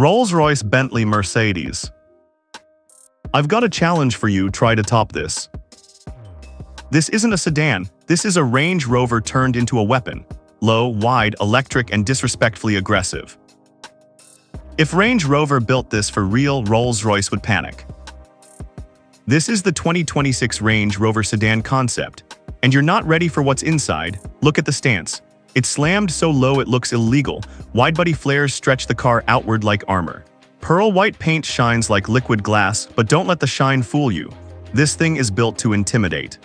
Rolls-Royce, Bentley, Mercedes. I've got a challenge for you, try to top this. This isn't a sedan, this is a Range Rover turned into a weapon. Low, wide, electric, and disrespectfully aggressive. If Range Rover built this for real, Rolls-Royce would panic. This is the 2026 Range Rover Sedan Concept. And you're not ready for what's inside. Look at the stance. It's slammed so low it looks illegal. Widebody flares stretch the car outward like armor. Pearl white paint shines like liquid glass, but don't let the shine fool you. This thing is built to intimidate.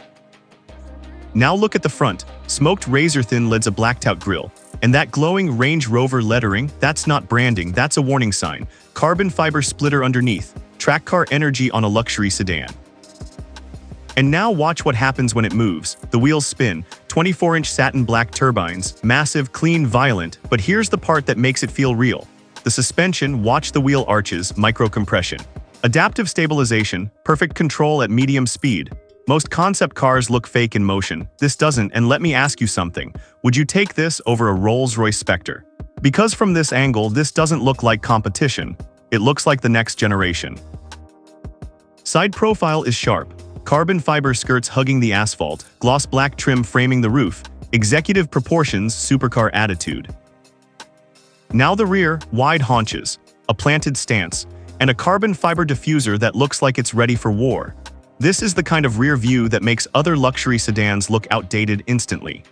Now look at the front. Smoked razor-thin lids, a blacked-out grille. And that glowing Range Rover lettering, that's not branding, that's a warning sign. Carbon fiber splitter underneath. Track car energy on a luxury sedan. And now watch what happens when it moves. The wheels spin, 24-inch satin black turbines, massive, clean, violent, but here's the part that makes it feel real. The suspension, watch the wheel arches, micro-compression. Adaptive stabilization, perfect control at medium speed. Most concept cars look fake in motion. This doesn't, and let me ask you something. Would you take this over a Rolls-Royce Spectre? Because from this angle, this doesn't look like competition. It looks like the next generation. Side profile is sharp. Carbon fiber skirts hugging the asphalt, gloss black trim framing the roof, executive proportions, supercar attitude. Now the rear, wide haunches, a planted stance, and a carbon fiber diffuser that looks like it's ready for war. This is the kind of rear view that makes other luxury sedans look outdated instantly.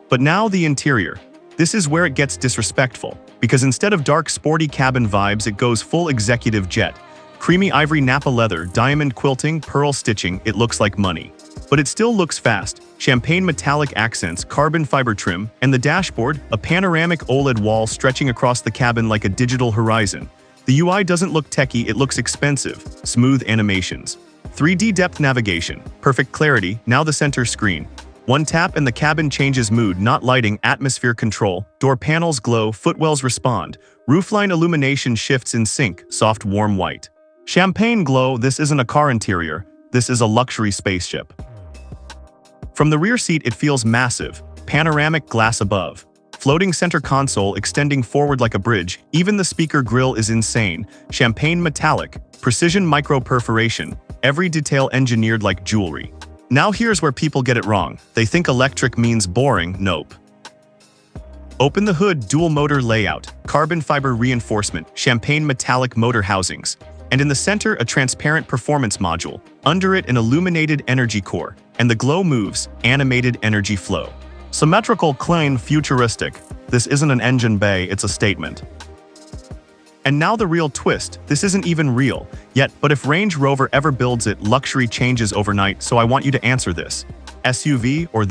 But now the interior. This is where it gets disrespectful, because instead of dark sporty cabin vibes, it goes full executive jet. Creamy ivory Napa leather, diamond quilting, pearl stitching, it looks like money. But it still looks fast. Champagne metallic accents, carbon fiber trim, and the dashboard, a panoramic OLED wall stretching across the cabin like a digital horizon. The UI doesn't look techy, it looks expensive. Smooth animations. 3D depth navigation, perfect clarity, now the center screen. One tap and the cabin changes mood, not lighting, atmosphere control. Door panels glow, footwells respond. Roofline illumination shifts in sync, soft warm white. Champagne glow, this isn't a car interior, this is a luxury spaceship. From the rear seat it feels massive, panoramic glass above. Floating center console extending forward like a bridge, even the speaker grille is insane. Champagne metallic, precision micro perforation, every detail engineered like jewelry. Now here's where people get it wrong. They think electric means boring, nope. Open the hood, dual motor layout, carbon fiber reinforcement, champagne metallic motor housings. And in the center, a transparent performance module. Under it, an illuminated energy core. And the glow moves, animated energy flow. Symmetrical, clean, futuristic. This isn't an engine bay, it's a statement. And now the real twist. This isn't even real yet, but if Range Rover ever builds it, luxury changes overnight, so I want you to answer this. SUV or this?